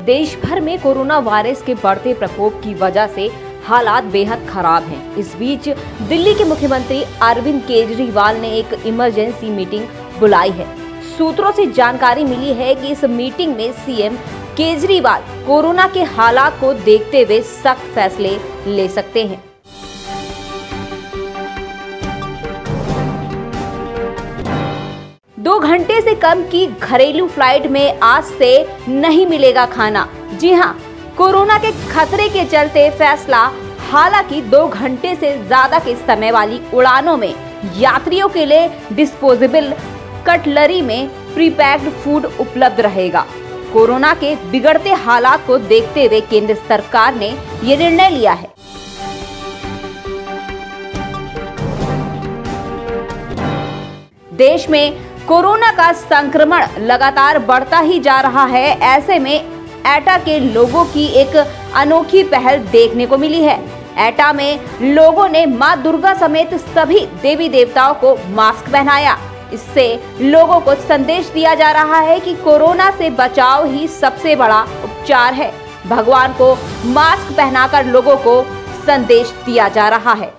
देश भर में कोरोना वायरस के बढ़ते प्रकोप की वजह से हालात बेहद खराब हैं। इस बीच दिल्ली के मुख्यमंत्री अरविंद केजरीवाल ने एक इमरजेंसी मीटिंग बुलाई है। सूत्रों से जानकारी मिली है कि इस मीटिंग में सीएम केजरीवाल कोरोना के हालात को देखते हुए सख्त फैसले ले सकते हैं। दो घंटे से कम की घरेलू फ्लाइट में आज से नहीं मिलेगा खाना। जी हां, कोरोना के खतरे के चलते फैसला। हालांकि 2 घंटे से ज्यादा के समय वाली उड़ानों में यात्रियों के लिए डिस्पोजेबल कटलरी में प्रीपैक्ड फूड उपलब्ध रहेगा। कोरोना के बिगड़ते हालात को देखते हुए केंद्र सरकार ने ये निर्णय लिया है। देश में कोरोना का संक्रमण लगातार बढ़ता ही जा रहा है। ऐसे में एटा के लोगों की एक अनोखी पहल देखने को मिली है। एटा में लोगों ने मां दुर्गा समेत सभी देवी देवताओं को मास्क पहनाया। इससे लोगों को संदेश दिया जा रहा है कि कोरोना से बचाव ही सबसे बड़ा उपचार है। भगवान को मास्क पहनाकर लोगों को संदेश दिया जा रहा है।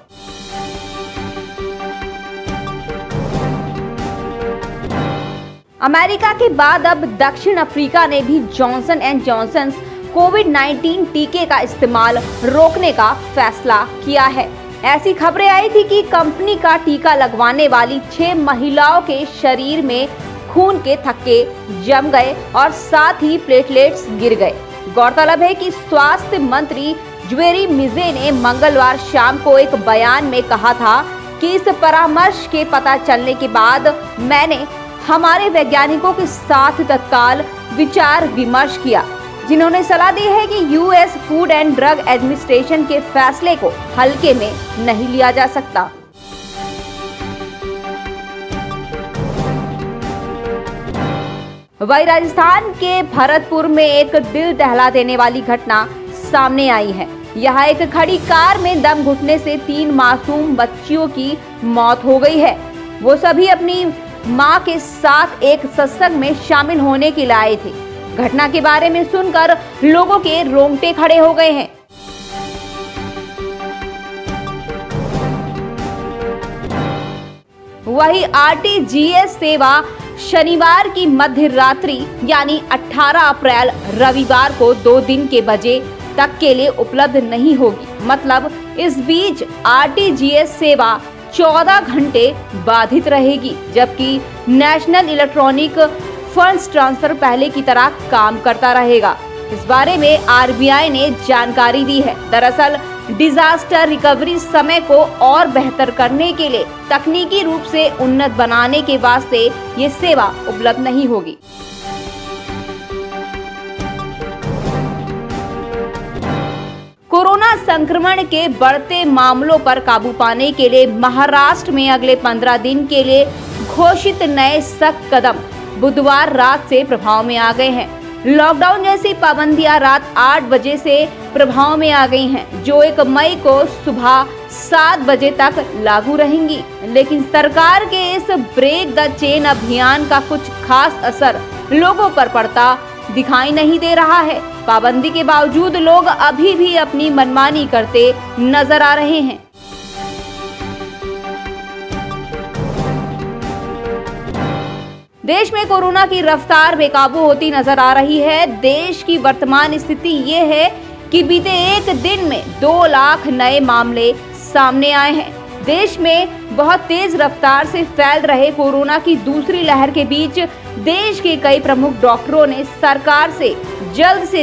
अमेरिका के बाद अब दक्षिण अफ्रीका ने भी जॉनसन एंड जॉनसन कोविड-19 टीके का इस्तेमाल रोकने का फैसला किया है। ऐसी खबरें आई थी कि कंपनी का टीका लगवाने वाली 6 महिलाओं के शरीर में खून के थक्के जम गए और साथ ही प्लेटलेट्स गिर गए। गौरतलब है कि स्वास्थ्य मंत्री ज्वेरी मिजे ने मंगलवार शाम को एक बयान में कहा था कि इस परामर्श के पता चलने के बाद मैंने हमारे वैज्ञानिकों के साथ तत्काल विचार विमर्श किया, जिन्होंने सलाह दी है कि US food and drug administration के फैसले को हल्के में नहीं लिया जा सकता। वहीं राजस्थान के भरतपुर में एक दिल दहला देने वाली घटना सामने आई है। यहाँ एक खड़ी कार में दम घुटने से 3 मासूम बच्चियों की मौत हो गई है। वो सभी अपनी मां के साथ एक सत्संग में शामिल होने के लिए आए थे। घटना के बारे में सुनकर लोगों के रोंगटे खड़े हो गए हैं। वहीं आरटीजीएस सेवा शनिवार की मध्य रात्रि यानी 18 अप्रैल रविवार को 2 दिन के बजे तक के लिए उपलब्ध नहीं होगी। मतलब इस बीच आरटीजीएस सेवा 14 घंटे बाधित रहेगी, जबकि नेशनल इलेक्ट्रॉनिक फंड्स ट्रांसफर पहले की तरह काम करता रहेगा। इस बारे में आरबीआई ने जानकारी दी है। दरअसल डिजास्टर रिकवरी समय को और बेहतर करने के लिए तकनीकी रूप से उन्नत बनाने के वास्ते ये सेवा उपलब्ध नहीं होगी। कोरोना संक्रमण के बढ़ते मामलों पर काबू पाने के लिए महाराष्ट्र में अगले 15 दिन के लिए घोषित नए सख्त कदम बुधवार रात से प्रभाव में आ गए हैं। लॉकडाउन जैसी पाबंदियां रात 8 बजे से प्रभाव में आ गई हैं, जो 1 मई को सुबह 7 बजे तक लागू रहेंगी। लेकिन सरकार के इस ब्रेक द चेन अभियान का कुछ खास असर लोगों पर पड़ता दिखाई नहीं दे रहा है। पाबंदी के बावजूद लोग अभी भी अपनी मनमानी करते नजर आ रहे हैं। देश में कोरोना की रफ्तार बेकाबू होती नजर आ रही है। देश की वर्तमान स्थिति ये है कि बीते एक दिन में 2 लाख नए मामले सामने आए हैं। देश में बहुत तेज रफ्तार से फैल रहे कोरोना की दूसरी लहर के बीच देश के कई प्रमुख डॉक्टरों ने सरकार से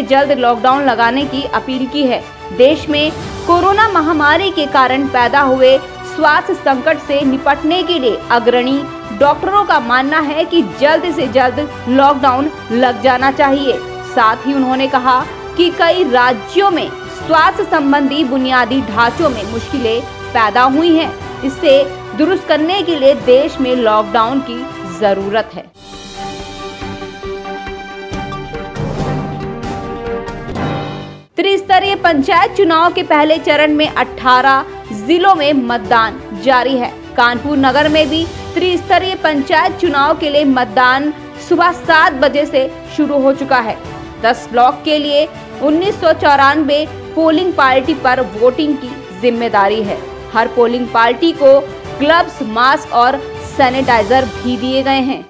जल्द लॉकडाउन लगाने की अपील की है। देश में कोरोना महामारी के कारण पैदा हुए स्वास्थ्य संकट से निपटने के लिए अग्रणी डॉक्टरों का मानना है कि जल्द से जल्द लॉकडाउन लग जाना चाहिए। साथ ही उन्होंने कहा कि कई राज्यों में स्वास्थ्य संबंधी बुनियादी ढांचों में मुश्किलें पैदा हुई हैं। इससे दुरुस्त करने के लिए देश में लॉकडाउन की जरूरत है। त्रिस्तरीय पंचायत चुनाव के पहले चरण में 18 जिलों में मतदान जारी है। कानपुर नगर में भी त्रिस्तरीय पंचायत चुनाव के लिए मतदान सुबह 7 बजे से शुरू हो चुका है। 10 ब्लॉक के लिए 1994 पोलिंग पार्टी पर वोटिंग की जिम्मेदारी है। हर पोलिंग पार्टी को ग्लव्स, मास्क और सैनिटाइजर भी दिए गए हैं।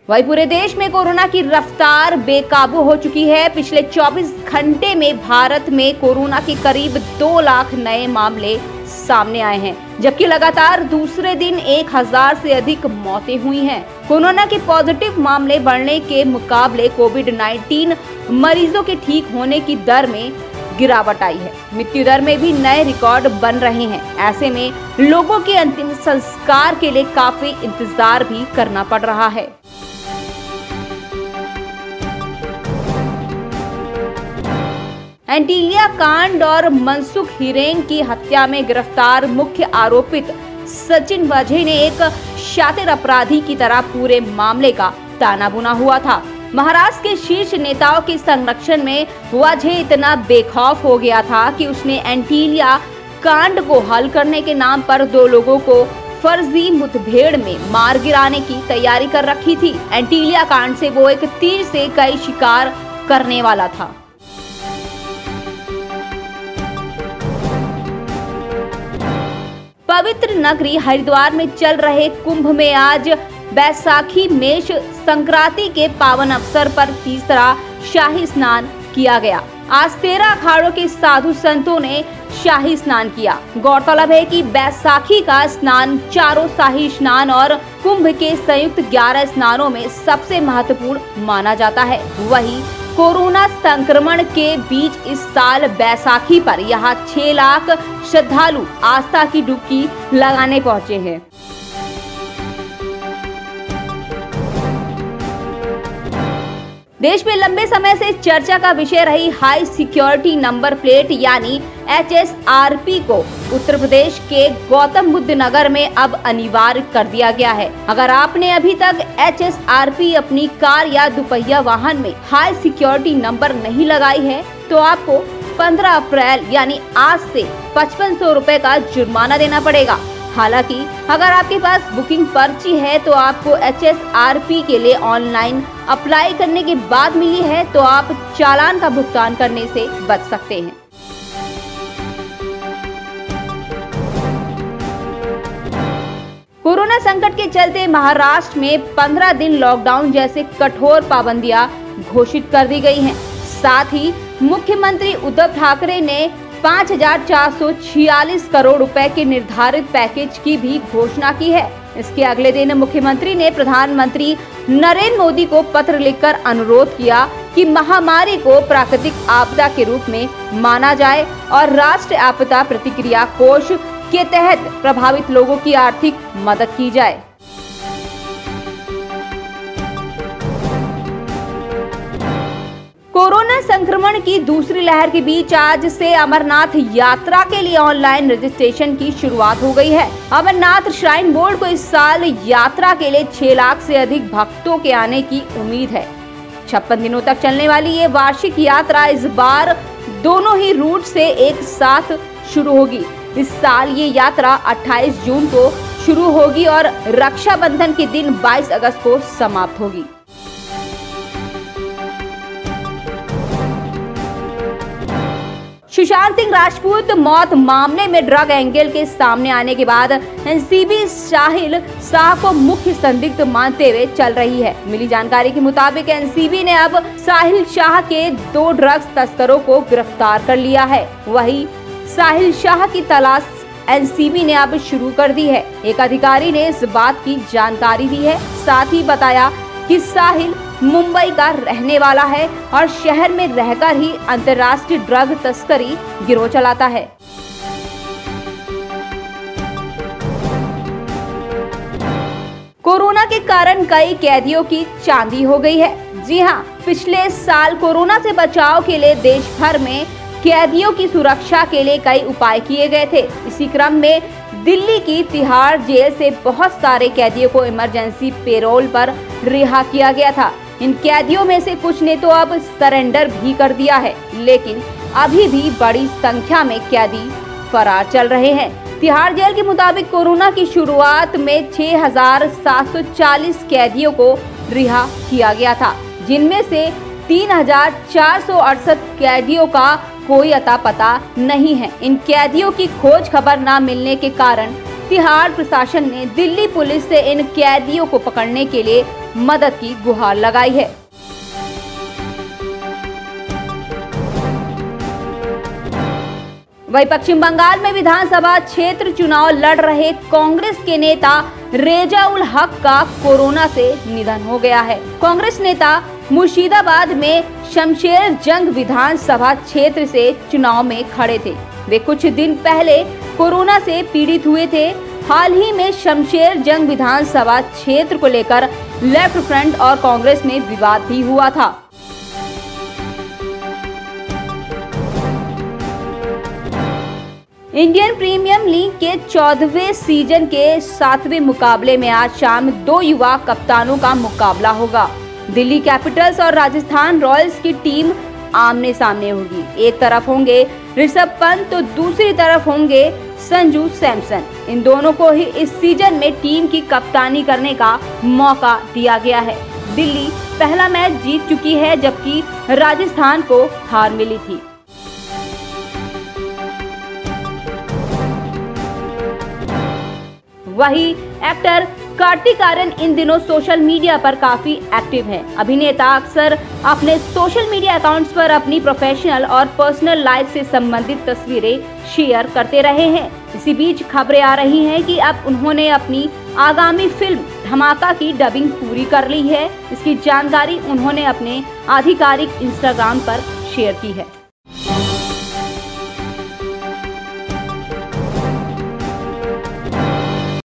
वहीं पूरे देश में कोरोना की रफ्तार बेकाबू हो चुकी है। पिछले 24 घंटे में भारत में कोरोना के करीब 2 लाख नए मामले सामने आए हैं, जबकि लगातार दूसरे दिन 1000 से अधिक मौतें हुई हैं। कोरोना के पॉजिटिव मामले बढ़ने के मुकाबले कोविड-19 मरीजों के ठीक होने की दर में गिरावट आई है। मृत्यु दर में भी नए रिकॉर्ड बन रहे हैं। ऐसे में लोगों के अंतिम संस्कार के लिए काफी इंतजार भी करना पड़ रहा है। एंटीलिया कांड और मनसुख हिरेन की हत्या में गिरफ्तार मुख्य आरोपित सचिन वाझे ने एक शातिर अपराधी की तरह पूरे मामले का ताना बुना हुआ था। महाराष्ट्र के शीर्ष नेताओं के संरक्षण में वाझे इतना बेखौफ हो गया था कि उसने एंटीलिया कांड को हल करने के नाम पर 2 लोगों को फर्जी मुठभेड़ में मार गिराने की तैयारी कर रखी थी। एंटीलिया कांड से वो एक तीर से कई शिकार करने वाला था। पवित्र नगरी हरिद्वार में चल रहे कुंभ में आज बैसाखी मेष संक्रांति के पावन अवसर पर तीसरा शाही स्नान किया गया। आज 13 अखाड़ों के साधु संतों ने शाही स्नान किया। गौरतलब है कि बैसाखी का स्नान चारों शाही स्नान और कुंभ के संयुक्त 11 स्नानों में सबसे महत्वपूर्ण माना जाता है। वहीं कोरोना संक्रमण के बीच इस साल बैसाखी पर यहां 6 लाख श्रद्धालु आस्था की डुबकी लगाने पहुंचे हैं। देश में लंबे समय से चर्चा का विषय रही हाई सिक्योरिटी नंबर प्लेट यानी HSRP को उत्तर प्रदेश के गौतम बुद्ध नगर में अब अनिवार्य कर दिया गया है। अगर आपने अभी तक HSRP अपनी कार या दुपहिया वाहन में हाई सिक्योरिटी नंबर नहीं लगाई है तो आपको 15 अप्रैल यानी आज से 5500 रुपए का जुर्माना देना पड़ेगा। हालांकि अगर आपके पास बुकिंग पर्ची है तो आपको HSRP के लिए ऑनलाइन अप्लाई करने के बाद मिली है तो आप चालान का भुगतान करने से बच सकते हैं। कोरोना संकट के चलते महाराष्ट्र में 15 दिन लॉकडाउन जैसे कठोर पाबंदियां घोषित कर दी गई हैं। साथ ही मुख्यमंत्री उद्धव ठाकरे ने 5446 करोड़ रुपए के निर्धारित पैकेज की भी घोषणा की है। इसके अगले दिन मुख्यमंत्री ने प्रधानमंत्री नरेंद्र मोदी को पत्र लिखकर अनुरोध किया कि महामारी को प्राकृतिक आपदा के रूप में माना जाए और राष्ट्रीय आपदा प्रतिक्रिया कोष के तहत प्रभावित लोगों की आर्थिक मदद की जाए। कोरोना संक्रमण की दूसरी लहर के बीच आज से अमरनाथ यात्रा के लिए ऑनलाइन रजिस्ट्रेशन की शुरुआत हो गई है। अमरनाथ श्राइन बोर्ड को इस साल यात्रा के लिए 6 लाख से अधिक भक्तों के आने की उम्मीद है। 56 दिनों तक चलने वाली ये वार्षिक यात्रा इस बार दोनों ही रूट से एक साथ शुरू होगी। इस साल ये यात्रा 28 जून को शुरू होगी और रक्षाबंधन के दिन 22 अगस्त को समाप्त होगी। सुशांत सिंह राजपूत मौत मामले में ड्रग एंगल के सामने आने के बाद एनसीबी साहिल शाह को मुख्य संदिग्ध मानते हुए चल रही है। मिली जानकारी के मुताबिक एनसीबी ने अब साहिल शाह के 2 ड्रग्स तस्करों को गिरफ्तार कर लिया है। वहीं साहिल शाह की तलाश एनसीबी ने अब शुरू कर दी है। एक अधिकारी ने इस बात की जानकारी दी है, साथ ही बताया कि साहिल मुंबई का रहने वाला है और शहर में रहकर ही अंतर्राष्ट्रीय ड्रग तस्करी गिरोह चलाता है। कोरोना के कारण कई कैदियों की चांदी हो गई है। जी हां, पिछले साल कोरोना से बचाव के लिए देश भर में कैदियों की सुरक्षा के लिए कई उपाय किए गए थे। इसी क्रम में दिल्ली की तिहाड़ जेल से बहुत सारे कैदियों को इमरजेंसी पेरोल पर रिहा किया गया था। इन कैदियों में से कुछ ने तो अब सरेंडर भी कर दिया है, लेकिन अभी भी बड़ी संख्या में कैदी फरार चल रहे हैं। तिहाड़ जेल के मुताबिक कोरोना की शुरुआत में 6,740 कैदियों को रिहा किया गया था, जिनमें से 3,468 कैदियों का कोई अता पता नहीं है। इन कैदियों की खोज खबर न मिलने के कारण तिहाड़ प्रशासन ने दिल्ली पुलिस से इन कैदियों को पकड़ने के लिए मदद की गुहार लगाई है। वहीं पश्चिम बंगाल में विधानसभा क्षेत्र चुनाव लड़ रहे कांग्रेस के नेता रेजा उल हक का कोरोना से निधन हो गया है। कांग्रेस नेता मुर्शिदाबाद में शमशेर जंग विधानसभा क्षेत्र से चुनाव में खड़े थे। वे कुछ दिन पहले कोरोना से पीड़ित हुए थे। हाल ही में शमशेर जंग विधानसभा क्षेत्र को लेकर लेफ्ट फ्रंट और कांग्रेस में विवाद भी हुआ था। इंडियन प्रीमियर लीग के 14वें सीजन के 7वें मुकाबले में आज शाम 2 युवा कप्तानों का मुकाबला होगा। दिल्ली कैपिटल्स और राजस्थान रॉयल्स की टीम आमने सामने होगी। एक तरफ होंगे ऋषभ पंत तो दूसरी तरफ होंगे संजू सैमसन। इन दोनों को ही इस सीजन में टीम की कप्तानी करने का मौका दिया गया है। दिल्ली पहला मैच जीत चुकी है, जबकि राजस्थान को हार मिली थी। वहीं एक्टर कार्तिक आर्यन इन दिनों सोशल मीडिया पर काफी एक्टिव हैं। अभिनेता अक्सर अपने सोशल मीडिया अकाउंट्स पर अपनी प्रोफेशनल और पर्सनल लाइफ से संबंधित तस्वीरें शेयर करते रहे हैं। इसी बीच खबरें आ रही हैं कि अब उन्होंने अपनी आगामी फिल्म धमाका की डबिंग पूरी कर ली है। इसकी जानकारी उन्होंने अपने आधिकारिक इंस्टाग्राम पर शेयर की है।